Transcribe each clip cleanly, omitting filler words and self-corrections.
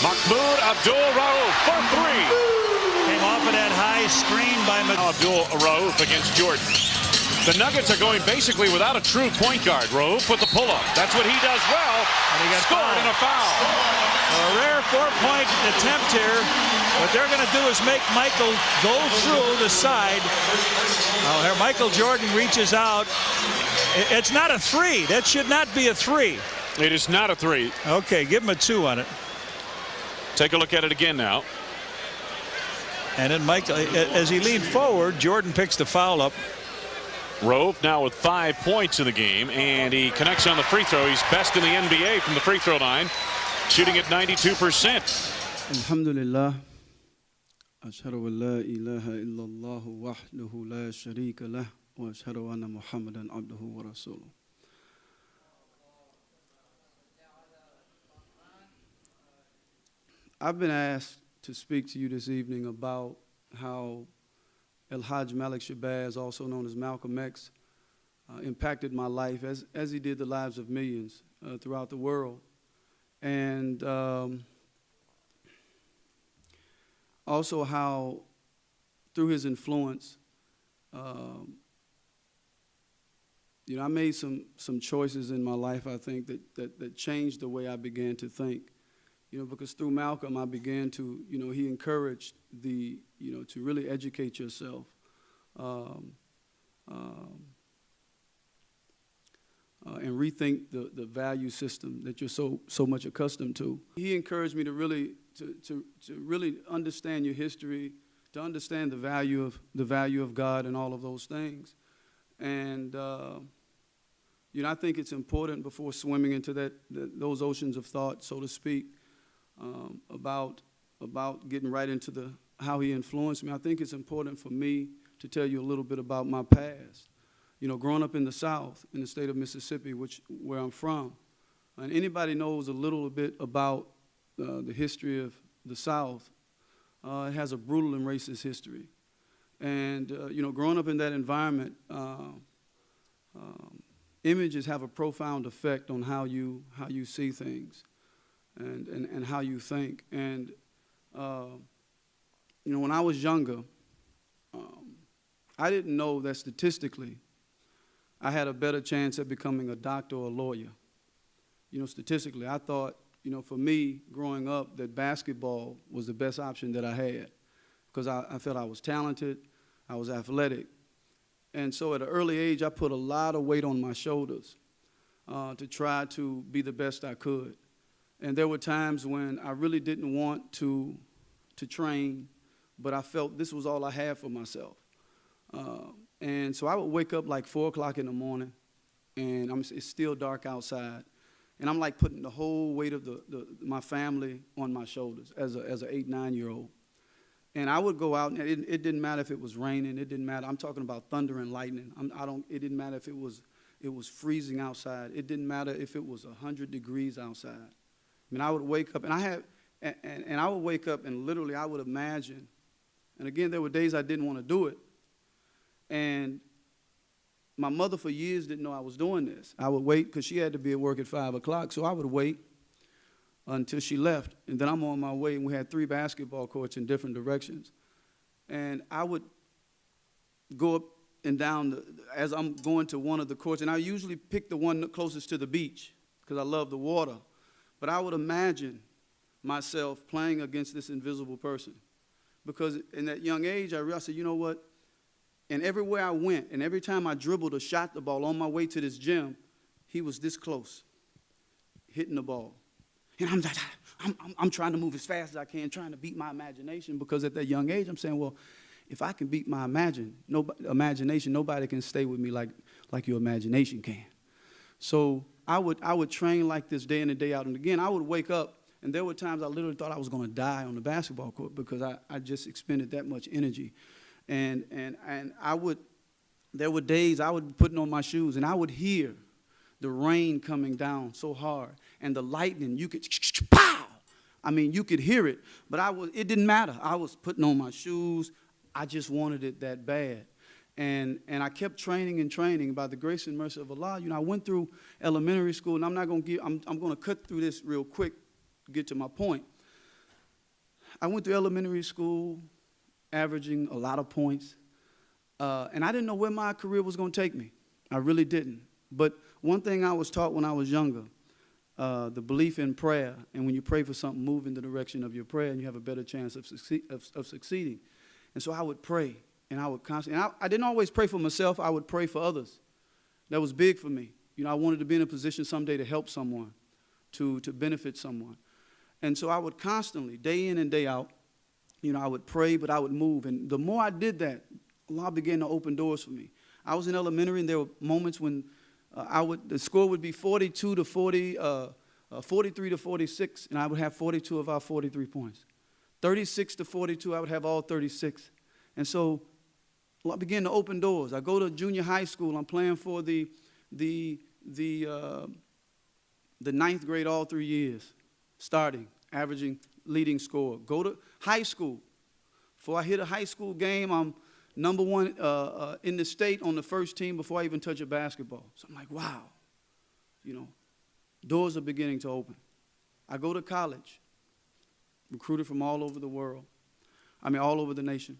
Mahmoud Abdul Rauf for three. Came off of that high screen by Abdul Rauf against Jordan. The Nuggets are going basically without a true point guard. Rauf with the pull-up. That's what he does well. And he got scored in a foul. A rare four-point attempt here. What they're going to do is make Michael go through the side. Oh, here Michael Jordan reaches out. It's not a three. That should not be a three. It is not a three. Okay, give him a 2 on it. Take a look at it again now. And then Michael, as he leaned forward, Jordan picks the foul up. Rauf now with 5 points in the game, and he connects on the free throw. He's best in the NBA from the free throw line, shooting at 92%. Alhamdulillah. Ashhadu an la ilaha illallah wahdahu la sharika lah wa ashhadu anna Muhammadan abduhu wa rasuluh. I've been asked to speak to you this evening about how Hajj Malik Al Shabazz, also known as Malcolm X, impacted my life as he did the lives of millions throughout the world. And also how through his influence, I made some choices in my life, I think, that changed the way I began to think. Because through Malcolm, I began to, he encouraged to really educate yourself and rethink the value system that you're so much accustomed to. He encouraged me to really understand your history, to understand the value of God and all of those things. And I think it's important before swimming into those oceans of thought, so to speak. About getting right into how he influenced me. I think it's important for me to tell you a little bit about my past. Growing up in the South, in the state of Mississippi, where I'm from, and anybody knows a little bit about the history of the South, it has a brutal and racist history. And growing up in that environment, images have a profound effect on how you see things. And how you think. And, when I was younger, I didn't know that statistically I had a better chance at becoming a doctor or a lawyer. Statistically, I thought, for me, growing up, that basketball was the best option that I had because I felt I was talented, I was athletic. And so at an early age, I put a lot of weight on my shoulders to try to be the best I could. And there were times when I really didn't want to train, but I felt this was all I had for myself. And so I would wake up like 4 o'clock in the morning, and it's still dark outside, and I'm like putting the whole weight of my family on my shoulders as an 8, 9-year-old. And I would go out, and it didn't matter if it was raining, it didn't matter. I'm talking about thunder and lightning. It didn't matter if it was freezing outside. It didn't matter if it was 100 degrees outside. I would wake up, and I would wake up, and literally I would imagine. And again, there were days I didn't want to do it. And my mother for years didn't know I was doing this. I would wait because she had to be at work at 5 o'clock, so I would wait until she left. And then I'm on my way, and we had 3 basketball courts in different directions. And I would go up and down as I'm going to one of the courts, and I usually pick the one closest to the beach because I love the water. But I would imagine myself playing against this invisible person. Because in that young age, I realized, you know what? And everywhere I went, and every time I dribbled or shot the ball on my way to this gym, he was this close, hitting the ball. And I'm trying to move as fast as I can, trying to beat my imagination. Because at that young age, I'm saying, well, if I can beat my imagination, nobody can stay with me like your imagination can. So I would train like this day in and day out. And again, I would wake up, and there were times I literally thought I was going to die on the basketball court because I just expended that much energy. And there were days I would be putting on my shoes, and I would hear the rain coming down so hard, and the lightning, you could, pow! You could hear it, but it didn't matter. I was putting on my shoes. I just wanted it that bad. And I kept training and training by the grace and mercy of Allah. I went through elementary school, and I'm going to cut through this real quick to get to my point. I went through elementary school, averaging a lot of points, and I didn't know where my career was going to take me. I really didn't. But one thing I was taught when I was younger, the belief in prayer, and when you pray for something, move in the direction of your prayer, and you have a better chance of succeeding. And so I would pray, and I would constantly, and I didn't always pray for myself, I would pray for others. That was big for me. You know, I wanted to be in a position someday to help someone, to benefit someone. And so I would constantly, day in and day out, you know, I would pray, but I would move. And the more I did that, Allah began to open doors for me. I was in elementary, and there were moments when the score would be 42 to 40, 43 to 46, and I would have 42 of our 43 points. 36 to 42, I would have all 36. And so I began to open doors. I go to junior high school. I'm playing for the ninth grade all 3 years, starting, averaging, leading scorer. Go to high school. Before I hit a high school game, I'm number one in the state on the first team before I even touch a basketball. So I'm like, wow, you know, doors are beginning to open. I go to college, recruited from all over the world. I mean, all over the nation.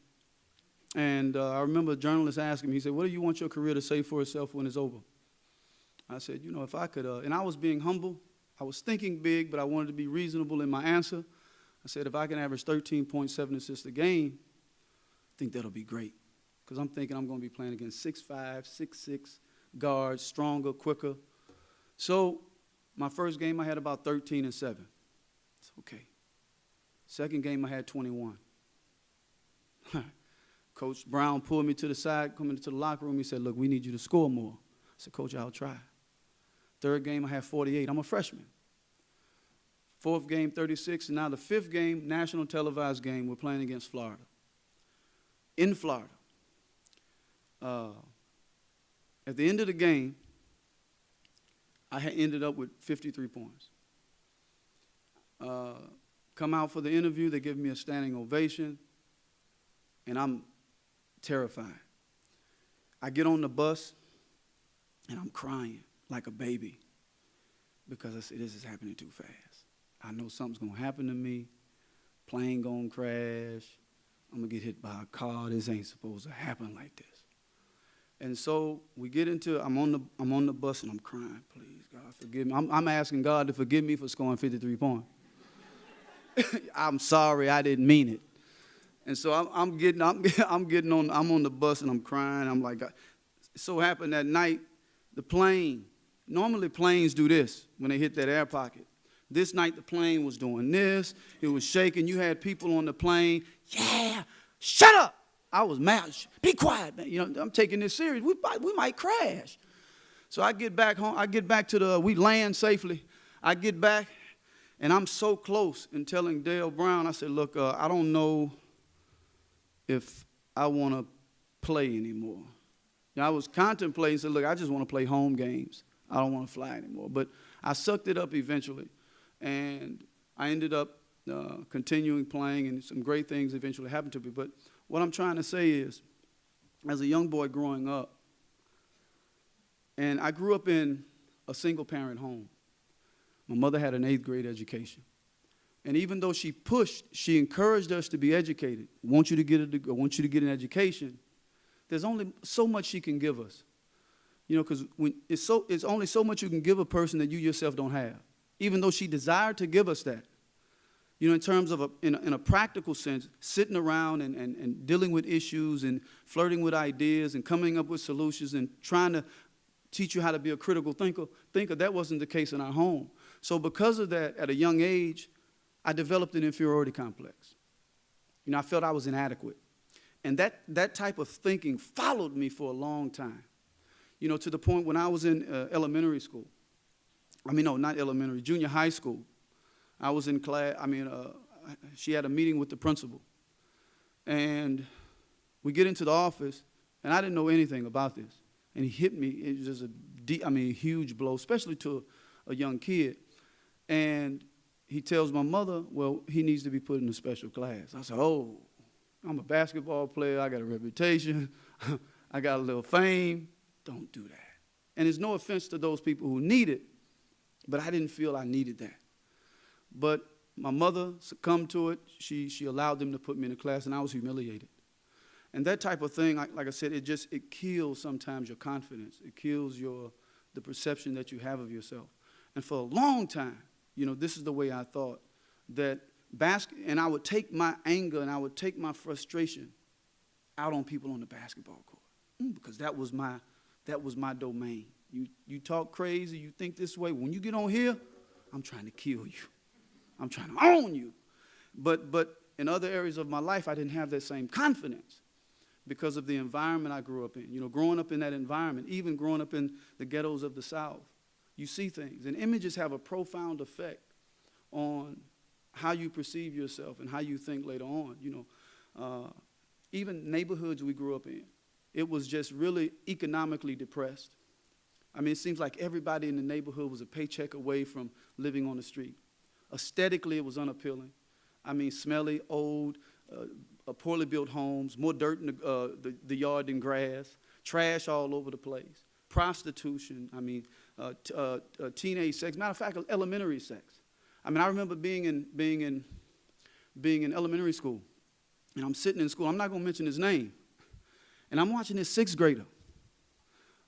And I remember a journalist asking me, he said, what do you want your career to say for itself when it's over? I said, you know, if I could, and I was being humble. I was thinking big, but I wanted to be reasonable in my answer. I said, if I can average 13.7 assists a game, I think that'll be great. Because I'm thinking I'm going to be playing against 6'5", 6'6", guards, stronger, quicker. So my first game, I had about 13 and 7. It's okay. Second game, I had 21. Coach Brown pulled me to the side, coming into the locker room. He said, look, we need you to score more. I said, Coach, I'll try. Third game, I had 48. I'm a freshman. Fourth game, 36. And now the fifth game, national televised game, we're playing against Florida. In Florida. At the end of the game, I had ended up with 53 points. Come out for the interview, they give me a standing ovation, and I'm terrified. I get on the bus, and I'm crying like a baby because I said, this is happening too fast. I know something's going to happen to me. Plane going to crash. I'm going to get hit by a car. This ain't supposed to happen like this. And so we get into, I'm on the bus, and I'm crying, please, God, forgive me. I'm asking God to forgive me for scoring 53 points. I'm sorry, I didn't mean it. And so I'm on the bus, and I'm crying. I'm like, God. It so happened that night, the plane, normally planes do this when they hit that air pocket. This night, the plane was doing this. It was shaking. You had people on the plane. Yeah, shut up. I was mad. Be quiet, man. You know, I'm taking this serious. We might crash. So I get back home. I get back to we land safely. I get back, and I'm so close in telling Dale Brown, I said, look, I don't know if I want to play anymore. You know, I was contemplating, said, look, I just want to play home games. I don't want to fly anymore. But I sucked it up eventually, and I ended up continuing playing, and some great things eventually happened to me. But what I'm trying to say is, as a young boy growing up, and I grew up in a single-parent home. My mother had an 8th grade education. And even though she encouraged us to be educated, want you to get an education, there's only so much she can give us. You know, because it's only so much you can give a person that you yourself don't have. Even though she desired to give us that. You know, in terms of in a practical sense, sitting around and dealing with issues and flirting with ideas and coming up with solutions and trying to teach you how to be a critical thinker, that wasn't the case in our home. So because of that, at a young age, I developed an inferiority complex. You know, I felt I was inadequate. And that type of thinking followed me for a long time. You know, to the point when I was in elementary school. Junior high school. I was in class, she had a meeting with the principal. And we get into the office, and I didn't know anything about this. And he hit me. It was just a huge blow, especially to a young kid. And he tells my mother, well, he needs to be put in a special class. I said, oh, I'm a basketball player. I got a reputation. I got a little fame. Don't do that. And there's no offense to those people who need it, but I didn't feel I needed that. But My mother succumbed to it. She allowed them to put me in a class, and I was humiliated. And that type of thing, like I said, it kills sometimes your confidence. It kills the perception that you have of yourself. And for a long time, this is the way I thought, that and I would take my anger and I would take my frustration out on people on the basketball court, because that was my domain. You talk crazy, you think this way. When you get on here, I'm trying to kill you. I'm trying to own you. But in other areas of my life, I didn't have that same confidence because of the environment I grew up in. Growing up in that environment, even growing up in the ghettos of the South, you see things. And images have a profound effect on how you perceive yourself and how you think later on. Even neighborhoods we grew up in, it was just really economically depressed. I mean, it seems like everybody in the neighborhood was a paycheck away from living on the street. Aesthetically, it was unappealing. I mean, smelly, old, poorly built homes, more dirt in the yard than grass, trash all over the place, prostitution, I mean, teenage sex, matter of fact, elementary sex. I mean, I remember being in elementary school, and I'm sitting in school. I'm not going to mention his name. And I'm watching this sixth grader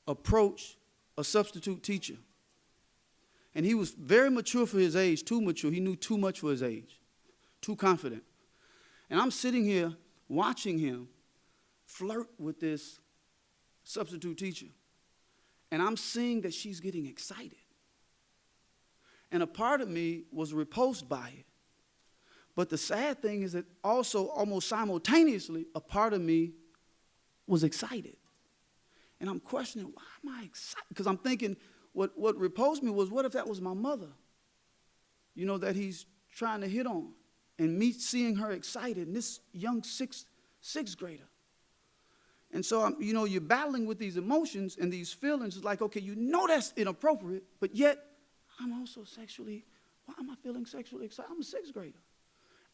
approach a substitute teacher. And he was very mature for his age, too mature. He knew too much for his age, too confident. And I'm sitting here watching him flirt with this substitute teacher. And I'm seeing that she's getting excited. And a part of me was repulsed by it. But the sad thing is that also, almost simultaneously, a part of me was excited. And I'm questioning, why am I excited? Because I'm thinking, what repulsed me was, what if that was my mother? That he's trying to hit on. And me seeing her excited, and this young sixth grader. And so, you're battling with these emotions and these feelings. It's like, okay, that's inappropriate, but yet I'm also why am I feeling sexually excited? I'm a sixth grader.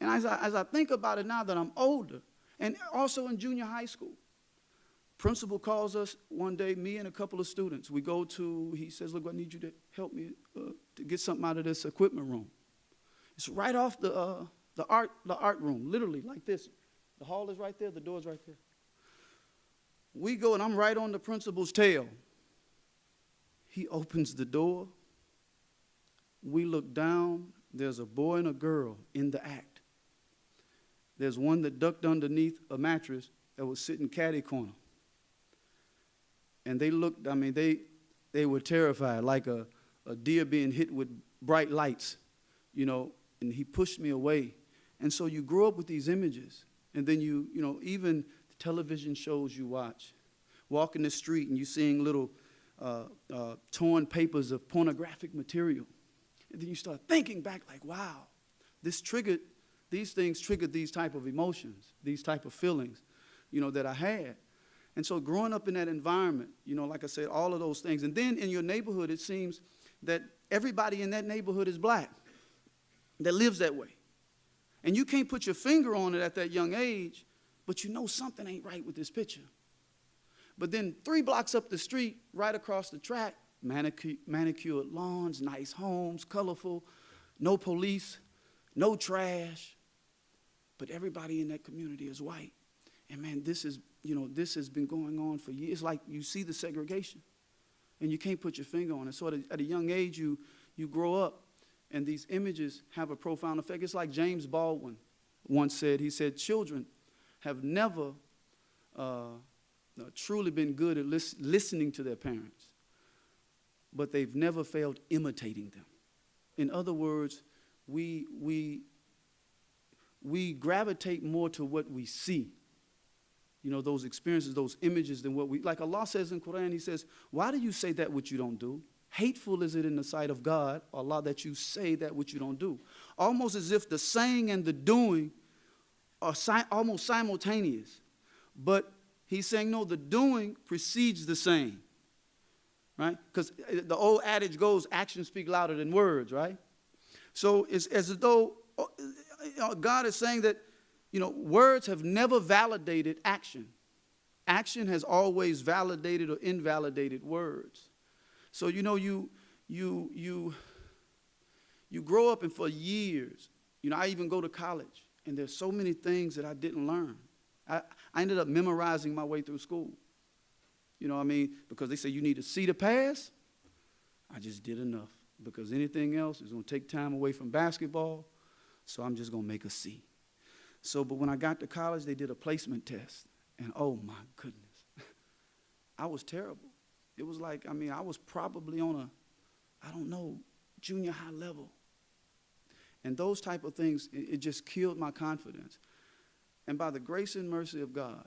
And as I think about it now that I'm older, and also in junior high school, principal calls us one day, me and a couple of students. We go he says, look, I need you to help me to get something out of this equipment room. It's right off the art room, literally like this. The hall is right there, the door's right there. We go, and I'm right on the principal's tail. He opens the door. We look down. There's a boy and a girl in the act. There's one that ducked underneath a mattress that was sitting catty corner. And they looked, I mean, they were terrified, like a deer being hit with bright lights, and he pushed me away. And so you grow up with these images, and then even the television shows you watch, walking the street and you seeing little torn papers of pornographic material. And then you start thinking back like, wow, these things triggered these type of emotions, these type of feelings, that I had. And so growing up in that environment, like I said, all of those things. And then in your neighborhood, it seems that everybody in that neighborhood is black, that lives that way. And you can't put your finger on it at that young age, but something ain't right with this picture. But then 3 blocks up the street, right across the track, manicured lawns, nice homes, colorful, no police, no trash. But everybody in that community is white. And man, this has been going on for years. It's like you see the segregation, and you can't put your finger on it. So at a young age, you grow up, and these images have a profound effect. It's like James Baldwin once said. He said, children have never truly been good at listening to their parents, but they've never failed imitating them. In other words, we gravitate more to what we see, those experiences, those images, than what like Allah says in Quran, He says, why do you say that which you don't do? Hateful is it in the sight of God, Allah, that you say that which you don't do. Almost as if the saying and the doing are almost simultaneous. But He's saying, no, the doing precedes the saying, right? Because the old adage goes, actions speak louder than words, right? So it's as though God is saying that, words have never validated action. Action has always validated or invalidated words. So, you grow up, and for years, You know, I even go to college, and there's so many things that I didn't learn. I ended up memorizing my way through school. You know what I mean? Because they say you need a C to pass. I just did enough, because anything else is going to take time away from basketball, so I'm just going to make a C. So, but when I got to college, they did a placement test, and oh my goodness, I was terrible. It was like, I mean, I was probably on a, I don't know, junior high level. And those type of things, it just killed my confidence. And by the grace and mercy of God,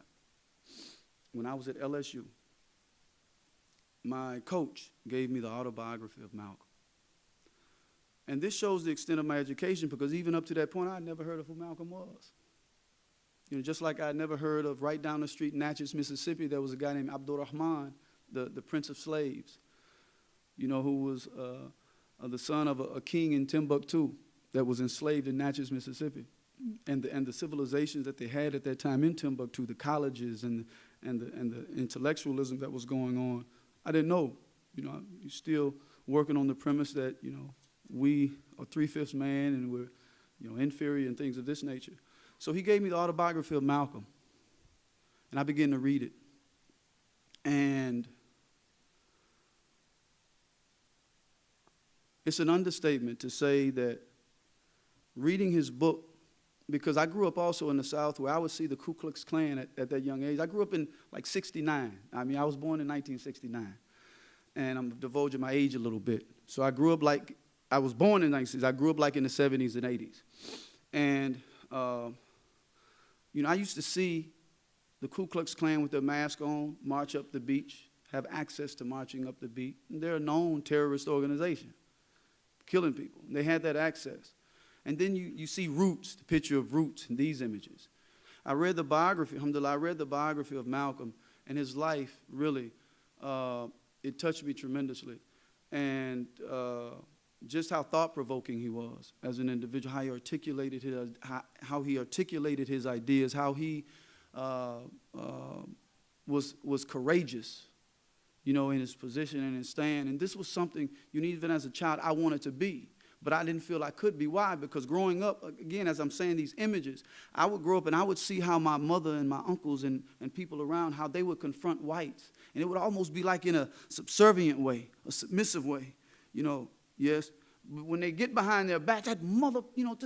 when I was at LSU, my coach gave me the autobiography of Malcolm. And this shows the extent of my education, because even up to that point, I had never heard of who Malcolm was. You know, just like I had never heard of, right down the street in Natchez, Mississippi, there was a guy named Abdul Rahman, the Prince of Slaves, you know, who was the son of a king in Timbuktu that was enslaved in Natchez, Mississippi. And the civilizations that they had at that time in Timbuktu, the colleges and the intellectualism that was going on, I didn't know. You know, you're still working on the premise that, you know, we are 3/5 man and we're, you know, inferior and things of this nature. So he gave me the autobiography of Malcolm, and I began to read it. And it's an understatement to say that reading his book, because I grew up also in the South where I would see the Ku Klux Klan at that young age. I grew up in like 69. I mean, I was born in 1969. And I'm divulging my age a little bit. So I grew up like, I was born in the 1960s. I grew up like in the 70s and 80s. And, you know, I used to see the Ku Klux Klan with their mask on, march up the beach, have access to marching up the beach. And they're a known terrorist organization, killing people. And they had that access. And then you see Roots, the picture of Roots in these images. I read the biography, alhamdulillah, I read the biography of Malcolm, and his life really, it touched me tremendously. And just how thought-provoking he was as an individual, how he articulated his ideas, how he was courageous, you know, in his position and his stand. And this was something, you know, even as a child, I wanted to be. But I didn't feel I could be. Why? Because growing up, again, as I'm saying these images, I would grow up and I would see how my mother and my uncles and people around, how they would confront whites. And it would almost be like in a subservient way, a submissive way, you know, yes. But when they get behind their back, that mother, you know,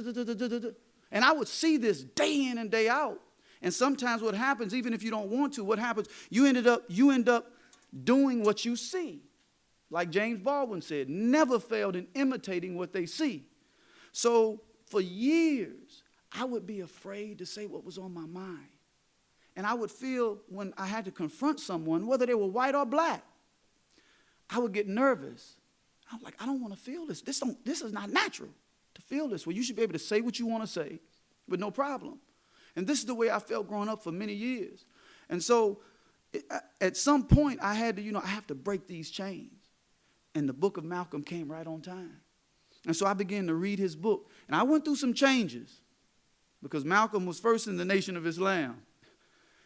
and I would see this day in and day out. And sometimes what happens, even if you don't want to, what happens, you end up doing what you see. Like James Baldwin said, never failed in imitating what they see. So for years, I would be afraid to say what was on my mind. And I would feel when I had to confront someone, whether they were white or black, I would get nervous. I'm like, I don't want to feel this. This is not natural to feel this way. You should be able to say what you want to say with no problem. And this is the way I felt growing up for many years. And so at some point, I had to, you know, I have to break these chains. And the book of Malcolm came right on time. And so I began to read his book. And I went through some changes because Malcolm was first in the Nation of Islam.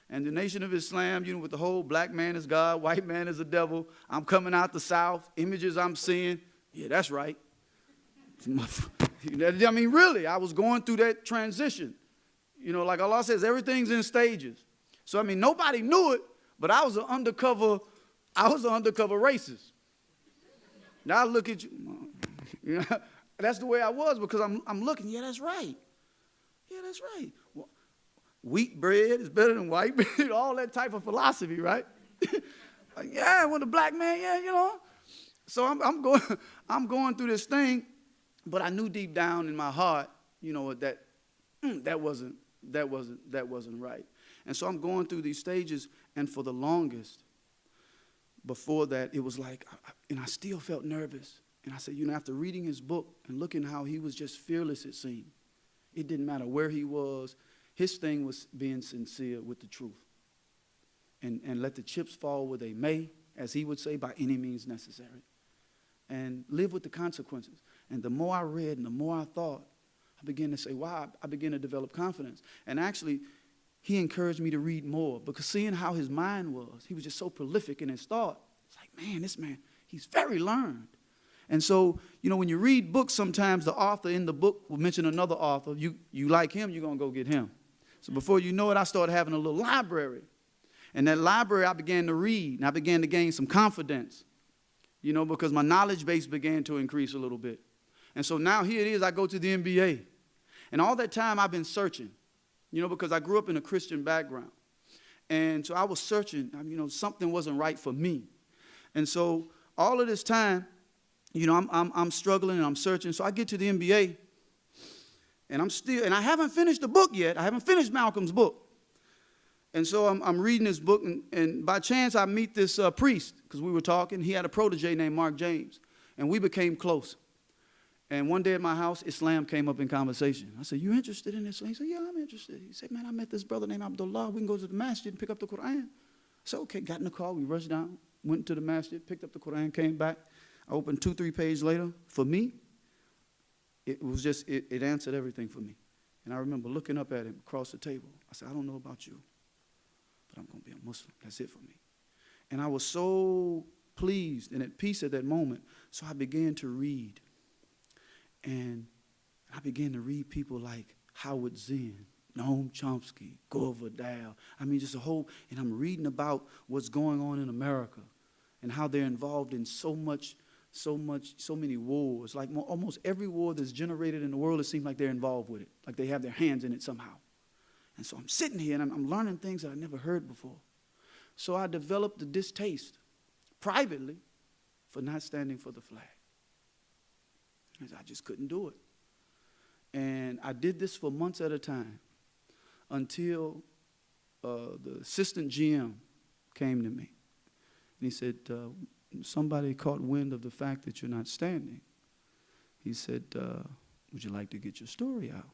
And the Nation of Islam, you know, with the whole black man is God, white man is the devil. I'm coming out the South, images I'm seeing. Yeah, that's right. I mean, really, I was going through that transition. You know, like Allah says, everything's in stages. So, I mean, nobody knew it, but I was an undercover racist. Now I look at you, you know, that's the way I was because I'm looking, yeah, that's right. Yeah, that's right. Well, wheat bread is better than white bread, all that type of philosophy, right? Like, yeah, well, the black man, yeah, you know. So I'm going through this thing, but I knew deep down in my heart, you know, that wasn't right. And so I'm going through these stages, and for the longest, before that, it was like, and I still felt nervous. And I said, you know, after reading his book and looking how he was just fearless, it seemed. It didn't matter where he was. His thing was being sincere with the truth. And let the chips fall where they may, as he would say, by any means necessary. And live with the consequences. And the more I read and the more I thought, I began to say, wow, I began to develop confidence. And actually, he encouraged me to read more because seeing how his mind was, he was just so prolific in his thought. It's like, man, this man, he's very learned. And so, you know, when you read books, sometimes the author in the book will mention another author. You like him, you're going to go get him. So before you know it, I started having a little library. And that library, I began to read, and I began to gain some confidence, you know, because my knowledge base began to increase a little bit. And so now here it is, I go to the NBA. And all that time I've been searching, you know, because I grew up in a Christian background. And so I was searching, you know, something wasn't right for me. And so all of this time, you know, I'm struggling and I'm searching. So I get to the NBA, and I haven't finished the book yet. I haven't finished Malcolm's book. And so I'm reading this book, and by chance I meet this priest, because we were talking. He had a protege named Mark James, and we became close. And one day at my house, Islam came up in conversation. I said, "You interested in Islam?" He said, "Yeah, I'm interested." He said, "Man, I met this brother named Abdullah. We can go to the masjid and pick up the Quran." I said, "Okay," got in the car. We rushed down, went to the masjid, picked up the Quran, came back. I opened 2-3 pages later. For me, it was just, it answered everything for me. And I remember looking up at him across the table. I said, "I don't know about you, but I'm going to be a Muslim. That's it for me." And I was so pleased and at peace at that moment. So I began to read. And I began to read people like Howard Zinn, Noam Chomsky, Gore Vidal. I mean, just a whole, and I'm reading about what's going on in America and how they're involved in so many wars. Like almost every war that's generated in the world, it seems like they're involved with it, like they have their hands in it somehow. And so I'm sitting here and I'm learning things that I never heard before. So I developed a distaste privately for not standing for the flag. I just couldn't do it. And I did this for months at a time until the assistant GM came to me. And he said, "Somebody caught wind of the fact that you're not standing." He said, "Would you like to get your story out?"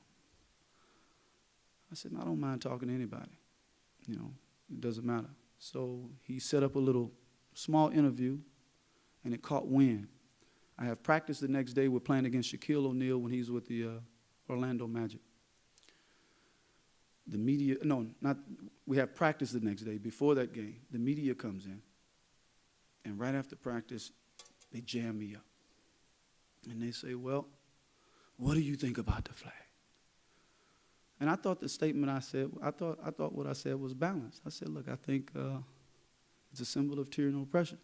I said, "No, I don't mind talking to anybody. You know, it doesn't matter." So he set up a little small interview, and it caught wind. I have practice the next day. We're playing against Shaquille O'Neal when he's with the Orlando Magic. The media, we have practice the next day. Before that game, the media comes in. And right after practice, they jam me up. And they say, "Well, what do you think about the flag?" And I thought the statement I said, I thought what I said was balanced. I said, "Look, I think it's a symbol of tyranny and oppression."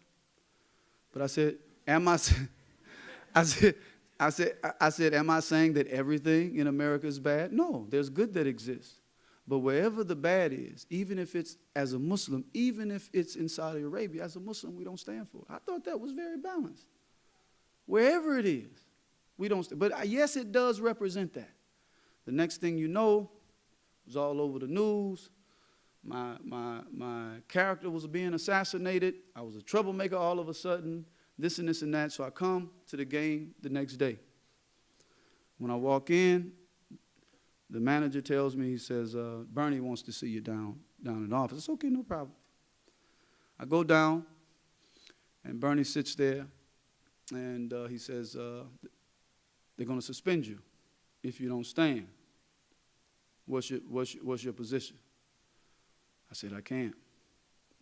But I said, am I saying that everything in America is bad? No, there's good that exists. But wherever the bad is, even if it's as a Muslim, even if it's in Saudi Arabia, as a Muslim, we don't stand for it. I thought that was very balanced. Wherever it is, we don't stand. But yes, it does represent that. The next thing you know, it was all over the news. My character was being assassinated. I was a troublemaker all of a sudden. This and this and that. So I come to the game the next day. When I walk in, the manager tells me, he says, "Bernie wants to see you down in the office." It's okay, no problem. I go down, and Bernie sits there, and he says, "They're going to suspend you if you don't stand. What's your position?" I said, "I can't.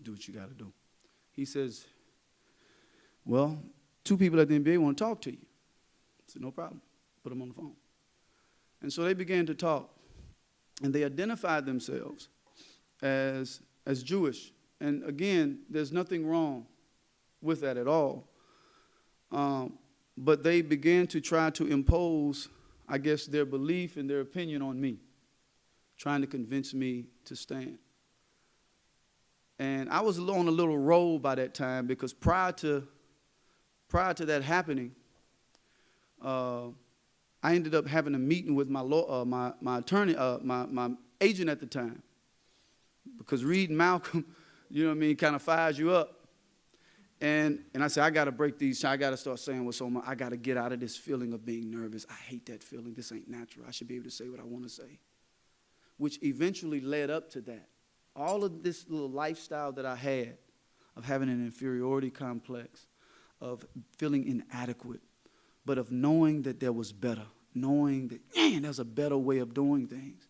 Do what you got to do." He says, "Well, 2 people at the NBA want to talk to you." I said, "No problem." Put them on the phone. And so they began to talk. And they identified themselves as Jewish. And again, there's nothing wrong with that at all. But they began to try to impose, I guess, their belief and their opinion on me, trying to convince me to stand. And I was on a little roll by that time, because prior to that happening, I ended up having a meeting with my attorney, my agent at the time, because reading Malcolm, you know what I mean, kind of fires you up. And I said, I got to break these. I got to start saying what's on my. I got to get out of this feeling of being nervous. I hate that feeling. This ain't natural. I should be able to say what I want to say, which eventually led up to that. All of this little lifestyle that I had of having an inferiority complex, of feeling inadequate, but of knowing that there was better, knowing that, man, there's a better way of doing things.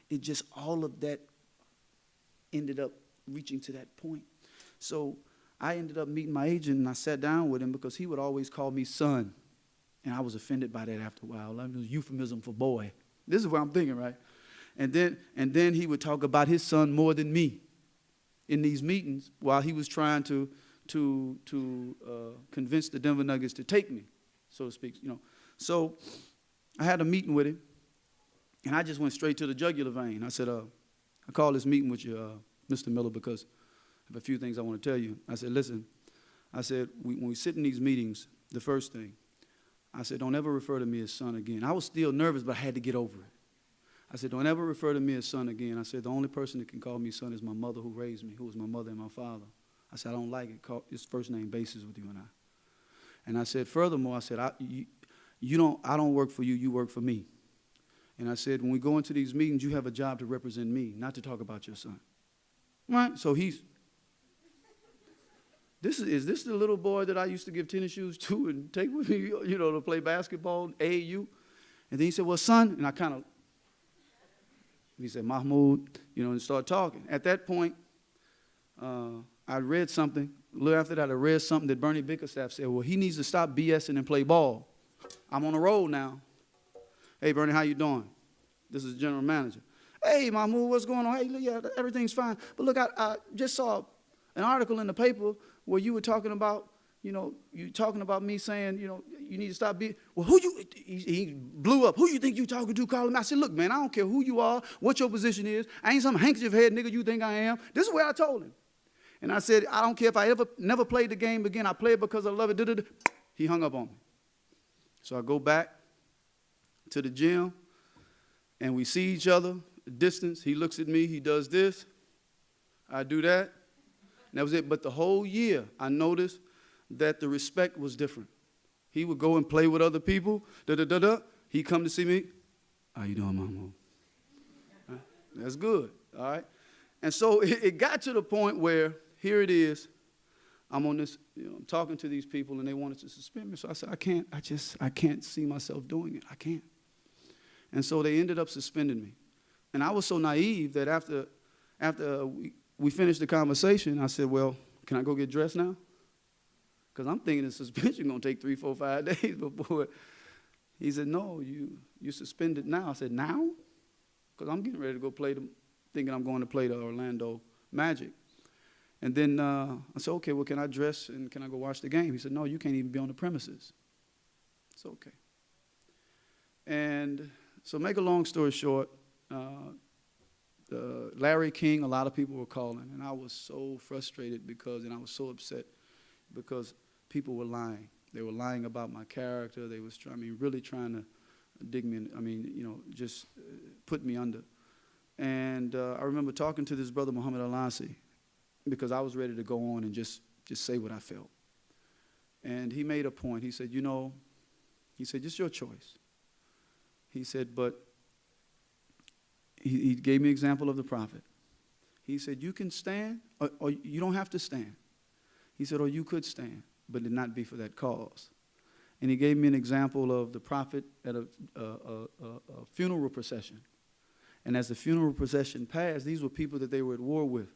It just, all of that ended up reaching to that point. So I ended up meeting my agent, and I sat down with him, because he would always call me son. And I was offended by that after a while. It was euphemism for boy. This is what I'm thinking, right? And then he would talk about his son more than me in these meetings while he was trying to convince the Denver Nuggets to take me, so to speak. So I had a meeting with him, and I just went straight to the jugular vein. I said, I called this meeting with you, Mr. Miller, because I have a few things I want to tell you. I said, listen, I said, when we sit in these meetings, the first thing, I said, don't ever refer to me as son again. I was still nervous, but I had to get over it. I said, don't ever refer to me as son again. I said, the only person that can call me son is my mother who raised me, who was my mother and my father. I said, I don't like it. It's first name basis with you and I. And I said, furthermore, I said, I don't work for you, you work for me. And I said, when we go into these meetings, you have a job to represent me, not to talk about your son. Right? So is this the little boy that I used to give tennis shoes to and take with me, to play basketball, AAU? And then he said, well, son, and he said, Mahmoud, and start talking. At that point, I read something. A little after that, I read something that Bernie Bickerstaff said, well, he needs to stop BSing and play ball. I'm on the road now. Hey, Bernie, how you doing? This is the general manager. Hey, Mahmoud, what's going on? Hey, yeah, everything's fine. But look, I just saw an article in the paper where you were talking about, me saying, you need to stop being, well, he blew up. Who you think you talking to, calling me? I said, look, man, I don't care who you are, what your position is. I ain't some handkerchief head nigga you think I am. This is what I told him. And I said, I don't care if I never played the game again. I play it because I love it. He hung up on me. So I go back to the gym, and we see each other, distance. He looks at me. He does this. I do that. And that was it. But the whole year, I noticed that the respect was different. He would go and play with other people. He'd come to see me. How you doing, Mahmoud? That's good. All right. And so it got to the point where here it is. I'm on this, I'm talking to these people, and they wanted to suspend me. So I said, I can't see myself doing it. I can't. And so they ended up suspending me. And I was so naive that after we finished the conversation, I said, well, can I go get dressed now? Because I'm thinking the suspension going to take 3, 4, 5 days before. He said, no, you suspended now. I said, now? Because I'm getting ready to go thinking I'm going to play the Orlando Magic. And then I said, okay, well, can I dress and can I go watch the game? He said, no, you can't even be on the premises. It's okay. And so make a long story short, Larry King, a lot of people were calling, and I was so frustrated and I was so upset because people were lying. They were lying about my character. They was really trying to dig me in, just put me under. And I remember talking to this brother, Muhammad Al-Asi, because I was ready to go on and just say what I felt. And he made a point. He said, it's your choice. He said, but he gave me an example of the prophet. He said, you can stand, or you don't have to stand. He said, or you could stand, but it not be for that cause. And he gave me an example of the prophet at a funeral procession. And as the funeral procession passed, these were people that they were at war with.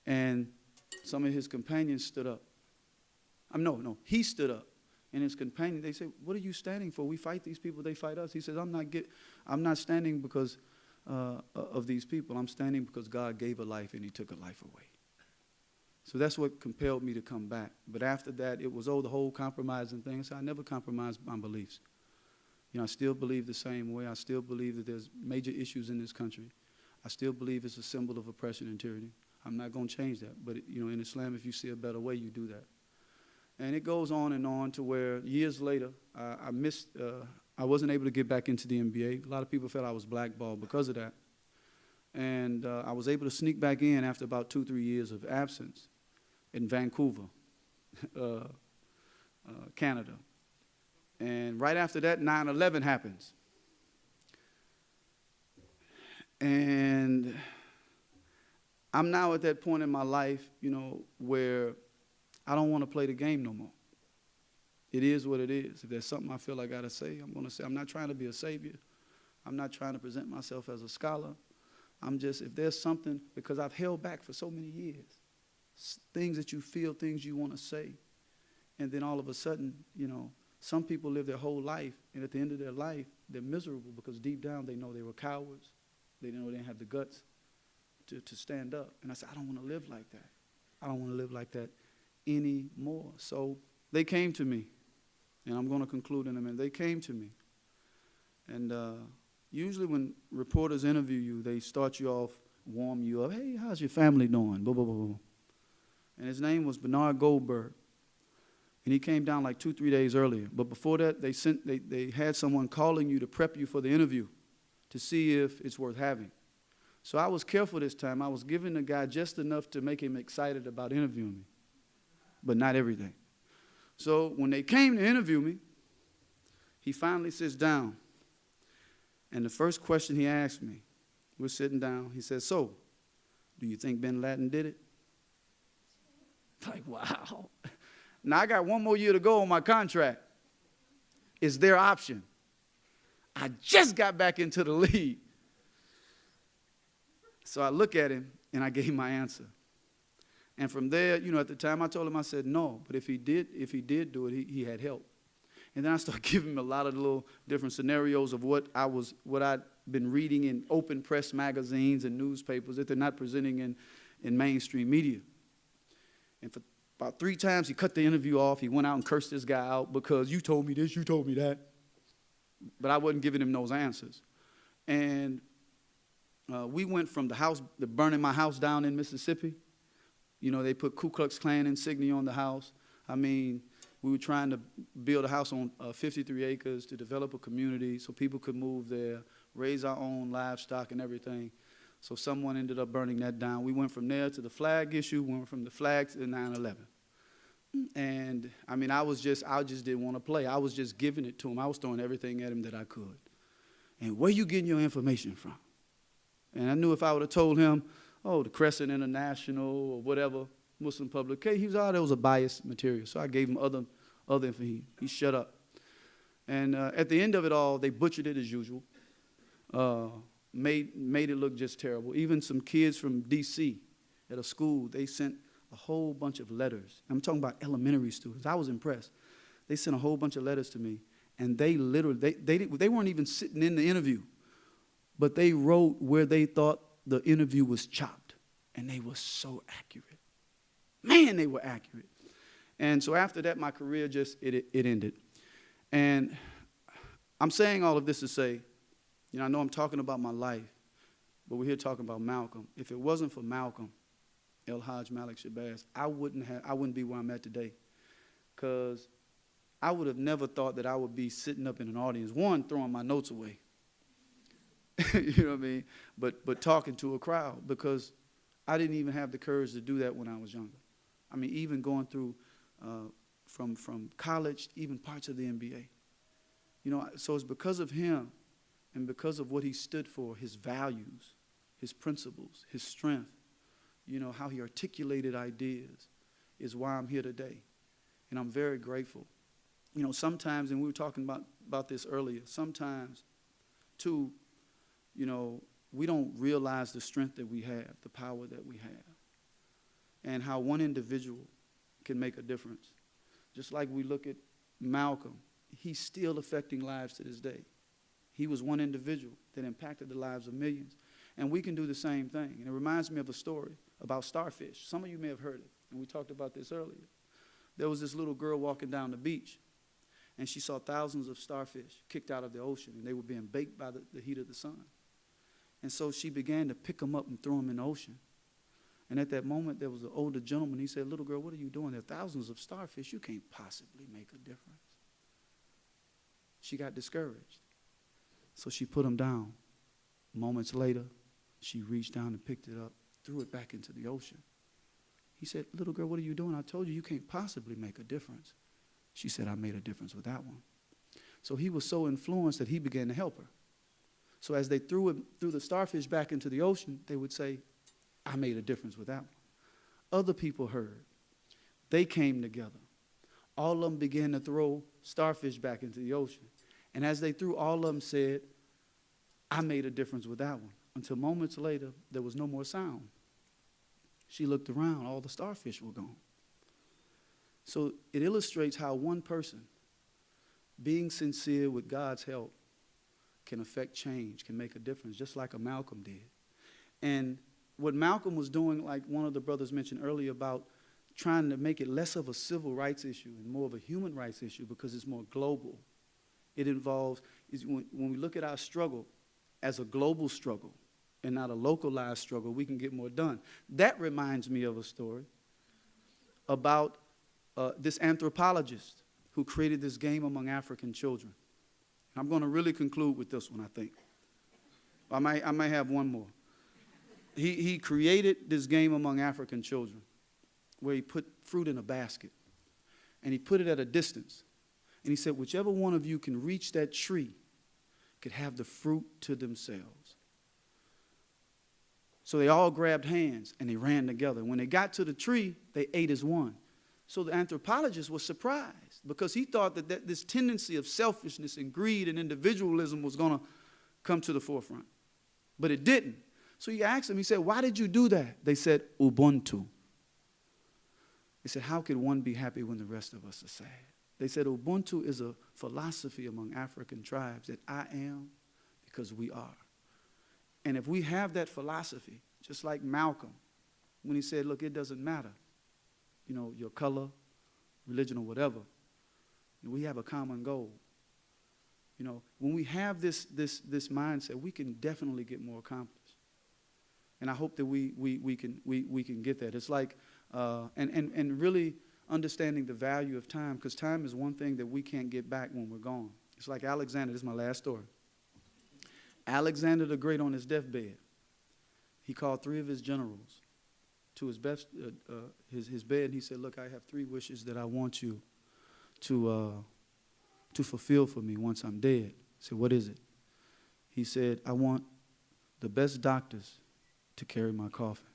And some of his companions stood up. He stood up. And his companion, they said, what are you standing for? We fight these people, they fight us. He says, I'm not standing because of these people. I'm standing because God gave a life and he took a life away. So that's what compelled me to come back. But after that, it was, the whole compromising thing. So I never compromised my beliefs. I still believe the same way. I still believe that there's major issues in this country. I still believe it's a symbol of oppression and tyranny. I'm not going to change that. But, in Islam, if you see a better way, you do that. And it goes on and on to where years later, I wasn't able to get back into the NBA. A lot of people felt I was blackballed because of that. And I was able to sneak back in after about 2, 3 years of absence in Vancouver, Canada. And right after that, 9/11 happens. And I'm now at that point in my life, where I don't want to play the game no more. It is what it is. If there's something I feel I got to say, I'm going to say. I'm not trying to be a savior. I'm not trying to present myself as a scholar. If there's something, because I've held back for so many years, things that you feel, things you want to say, and then all of a sudden, Some people live their whole life, and at the end of their life, they're miserable because deep down they know they were cowards. They didn't know they didn't have the guts to stand up. And I said, I don't want to live like that. I don't want to live like that anymore. So they came to me, and I'm going to conclude in a minute. They came to me. And usually when reporters interview you, they start you off, warm you up. Hey, how's your family doing? Blah, blah, blah, blah. And his name was Bernard Goldberg. And he came down like 2-3 days earlier. But before that, they had someone calling you to prep you for the interview to see if it's worth having. So I was careful this time. I was giving the guy just enough to make him excited about interviewing me, but not everything. So when they came to interview me, he finally sits down. And the first question he asked me, we're sitting down, he says, so, do you think bin Laden did it? Like, wow. Now I got 1 more year to go on my contract. It's their option. I just got back into the league. So I look at him, and I gave my answer. And from there, you know, at the time I told him, I said no. But if he did do it, he had help. And then I started giving him a lot of little different scenarios of what I'd been reading in open press magazines and newspapers that they're not presenting in mainstream media. And for about 3 times, he cut the interview off. He went out and cursed this guy out because you told me this, you told me that. But I wasn't giving him those answers. And we went from the burning my house down in Mississippi. You know, they put Ku Klux Klan insignia on the house. I mean, we were trying to build a house on 53 acres to develop a community so people could move there, raise our own livestock and everything. So someone ended up burning that down. We went from there to the flag issue, went from the flag to the 9/11. And, I mean, I just didn't want to play. I was just giving it to him. I was throwing everything at him that I could. And where you getting your information from? And I knew if I would have told him, oh, the Crescent International or whatever, Muslim publication, he was, oh, that was a biased material. So I gave him other information. He shut up. And at the end of it all, they butchered it as usual, made it look just terrible. Even some kids from D.C. at a school, they sent a whole bunch of letters. I'm talking about elementary students. I was impressed. They sent a whole bunch of letters to me, and they literally, they weren't even sitting in the interview, but they wrote where they thought the interview was chopped, and they were so accurate. Man, they were accurate. And so after that, my career it ended. And I'm saying all of this to say, you know, I know I'm talking about my life, but we're here talking about Malcolm. If it wasn't for Malcolm, Hajj Malik Shabazz, I wouldn't be where I'm at today, because I would have never thought that I would be sitting up in an audience, one, throwing my notes away, you know what I mean, but talking to a crowd, because I didn't even have the courage to do that when I was younger. I mean, even going through from college, even parts of the NBA. You know, so it's because of him and because of what he stood for, his values, his principles, his strength, you know, how he articulated ideas is why I'm here today. And I'm very grateful. You know, sometimes, and we were talking about this earlier, sometimes, too, you know, we don't realize the strength that we have, the power that we have, and how one individual can make a difference. Just like we look at Malcolm, he's still affecting lives to this day. He was one individual that impacted the lives of millions. And we can do the same thing. And it reminds me of a story about starfish. Some of you may have heard it, and we talked about this earlier. There was this little girl walking down the beach, and she saw thousands of starfish kicked out of the ocean, and they were being baked by the heat of the sun. And so she began to pick them up and throw them in the ocean. And at that moment, there was an older gentleman. He said, little girl, what are you doing? There are thousands of starfish. You can't possibly make a difference. She got discouraged. So she put them down. Moments later, she reached down and picked it up, threw it back into the ocean. He said, little girl, what are you doing? I told you, you can't possibly make a difference. She said, I made a difference with that one. So he was so influenced that he began to help her. So as they threw the starfish back into the ocean, they would say, I made a difference with that one. Other people heard. They came together. All of them began to throw starfish back into the ocean. And as they threw, all of them said, I made a difference with that one. Until moments later, there was no more sound. She looked around, all the starfish were gone. So it illustrates how one person being sincere with God's help can affect change, can make a difference, just like a Malcolm did. And what Malcolm was doing, like one of the brothers mentioned earlier about trying to make it less of a civil rights issue and more of a human rights issue because it's more global. It involves, when we look at our struggle as a global struggle and not a localized struggle, we can get more done. That reminds me of a story about this anthropologist who created this game among African children. I'm going to really conclude with this one, I think. I might have one more. He created this game among African children where he put fruit in a basket, and he put it at a distance. And he said, whichever one of you can reach that tree could have the fruit to themselves. So they all grabbed hands, and they ran together. When they got to the tree, they ate as one. So the anthropologist was surprised because he thought that this tendency of selfishness and greed and individualism was going to come to the forefront. But it didn't. So he asked them, he said, why did you do that? They said, Ubuntu. They said, how could one be happy when the rest of us are sad? They said, Ubuntu is a philosophy among African tribes that I am because we are. And if we have that philosophy, just like Malcolm, when he said, look, it doesn't matter, you know, your color, religion, or whatever, we have a common goal. You know, when we have this mindset, we can definitely get more accomplished. And I hope that we can get that. It's like, and really understanding the value of time, because time is one thing that we can't get back when we're gone. It's like Alexander, this is my last story. Alexander the Great on his deathbed, he called 3 of his generals to his bed, and he said, look, I have 3 wishes that I want you to fulfill for me once I'm dead. I said, what is it? He said, I want the best doctors to carry my coffin.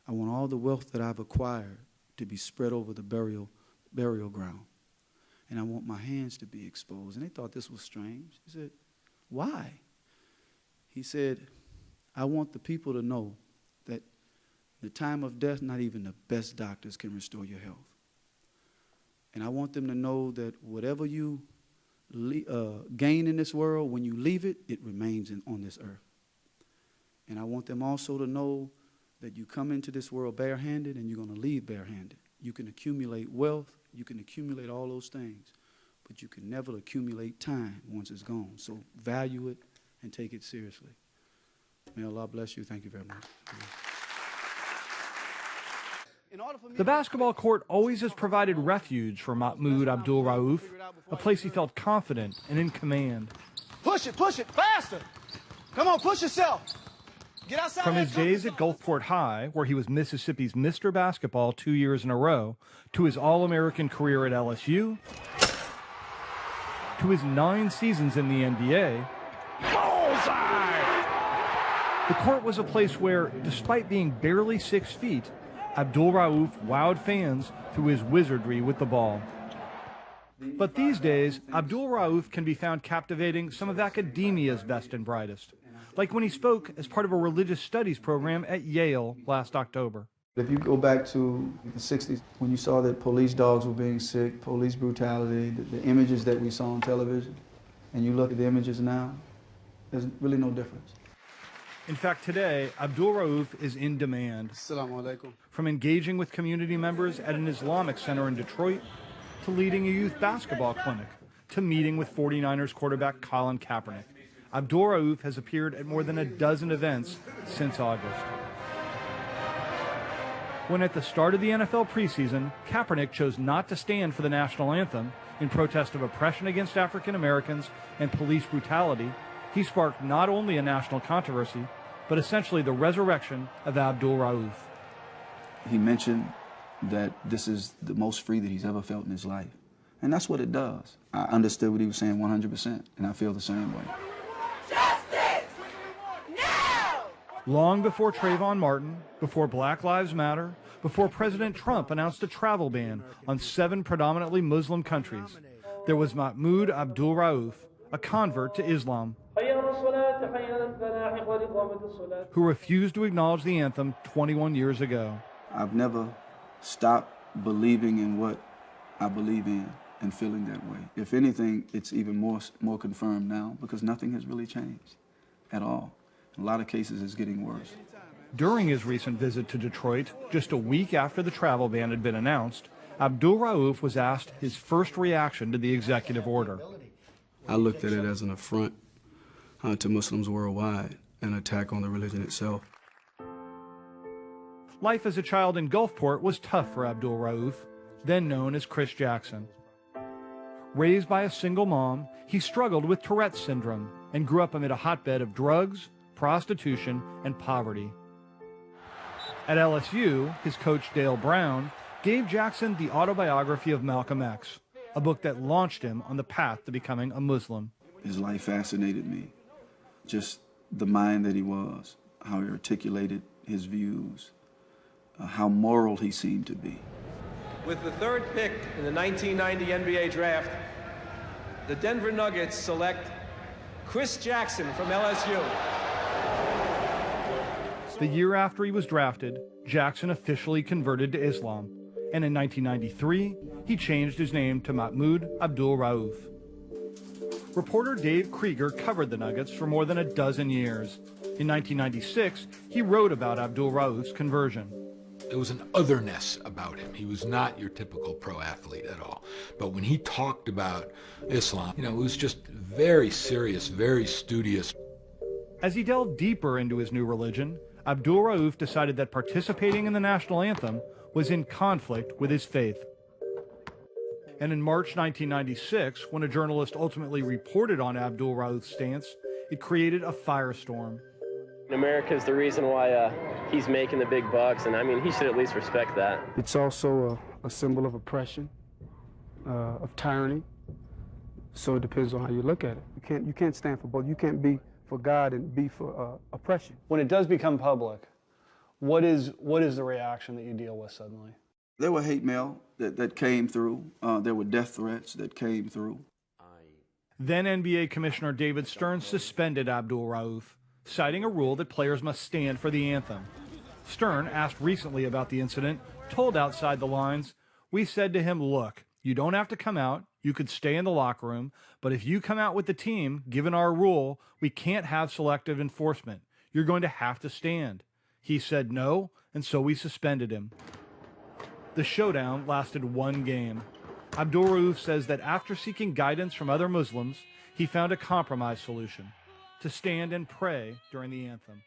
I want all the wealth that I've acquired to be spread over the burial ground. And I want my hands to be exposed. And they thought this was strange. He said, why? He said, I want the people to know that in the time of death, not even the best doctors can restore your health. And I want them to know that whatever you gain in this world, when you leave it, it remains on this earth. And I want them also to know that you come into this world barehanded and you're going to leave barehanded. You can accumulate wealth, you can accumulate all those things, but you can never accumulate time once it's gone. So value it and take it seriously. May Allah bless you. Thank you very much. The basketball court always has provided refuge for Mahmoud Abdul Rauf, a place he felt confident and in command. Push it, faster! Come on, push yourself! Get outside. From his days at Gulfport High, where he was Mississippi's Mr. Basketball 2 years in a row, to his All-American career at LSU, to his 9 seasons in the NBA, bullseye! The court was a place where, despite being barely 6 feet, Abdul Rauf wowed fans through his wizardry with the ball. But these days, Abdul Rauf can be found captivating some of academia's best and brightest, like when he spoke as part of a religious studies program at Yale last October. If you go back to the 60s, when you saw that police dogs were being sick, police brutality, the images that we saw on television, and you look at the images now, there's really no difference. In fact, today, Abdul Rauf is in demand. Assalamu alaikum. From engaging with community members at an Islamic center in Detroit, to leading a youth basketball clinic, to meeting with 49ers quarterback Colin Kaepernick, Abdul Rauf has appeared at more than a dozen events since August. When at the start of the NFL preseason, Kaepernick chose not to stand for the national anthem in protest of oppression against African Americans and police brutality, he sparked not only a national controversy, but essentially the resurrection of Abdul Rauf. He mentioned that this is the most free that he's ever felt in his life. And that's what it does. I understood what he was saying 100%, and I feel the same way. Justice! Now! Long before Trayvon Martin, before Black Lives Matter, before President Trump announced a travel ban on 7 predominantly Muslim countries, there was Mahmoud Abdul Rauf, a convert to Islam, who refused to acknowledge the anthem 21 years ago. I've never stopped believing in what I believe in, and feeling that way. If anything, it's even more confirmed now because nothing has really changed at all. In a lot of cases, it's getting worse. During his recent visit to Detroit, just a week after the travel ban had been announced, Abdul Rauf was asked his first reaction to the executive order. I looked at it as an affront to Muslims worldwide, an attack on the religion itself. Life as a child in Gulfport was tough for Abdul Rauf, then known as Chris Jackson. Raised by a single mom, he struggled with Tourette's syndrome and grew up amid a hotbed of drugs, prostitution, and poverty. At LSU, his coach Dale Brown gave Jackson the autobiography of Malcolm X, a book that launched him on the path to becoming a Muslim. His life fascinated me. Just the mind that he was, how he articulated his views, how moral he seemed to be. With the third pick in the 1990 NBA draft, the Denver Nuggets select Chris Jackson from LSU. The year after he was drafted, Jackson officially converted to Islam, and in 1993, he changed his name to Mahmoud Abdul Rauf. Reporter Dave Krieger covered the Nuggets for more than a dozen years. In 1996, he wrote about Abdul Rauf's conversion. There was an otherness about him. He was not your typical pro athlete at all. But when he talked about Islam, it was just very serious, very studious. As he delved deeper into his new religion, Abdul Rauf decided that participating in the national anthem was in conflict with his faith. And in March 1996, when a journalist ultimately reported on Abdul Rauf's stance, it created a firestorm. America is the reason why he's making the big bucks, and I mean, he should at least respect that. It's also a symbol of oppression, of tyranny. So it depends on how you look at it. You can't stand for both. You can't be for God and be for oppression. When it does become public, what is the reaction that you deal with suddenly? There were hate mail that came through. There were death threats that came through. Then NBA Commissioner David Stern suspended Abdul Rauf, citing a rule that players must stand for the anthem. Stern, asked recently about the incident, told Outside the Lines, "We said to him, look, you don't have to come out. You could stay in the locker room. But if you come out with the team, given our rule, we can't have selective enforcement. You're going to have to stand." He said no, and so we suspended him. The showdown lasted one game. Abdul Rauf says that after seeking guidance from other Muslims, he found a compromise solution: to stand and pray during the anthem.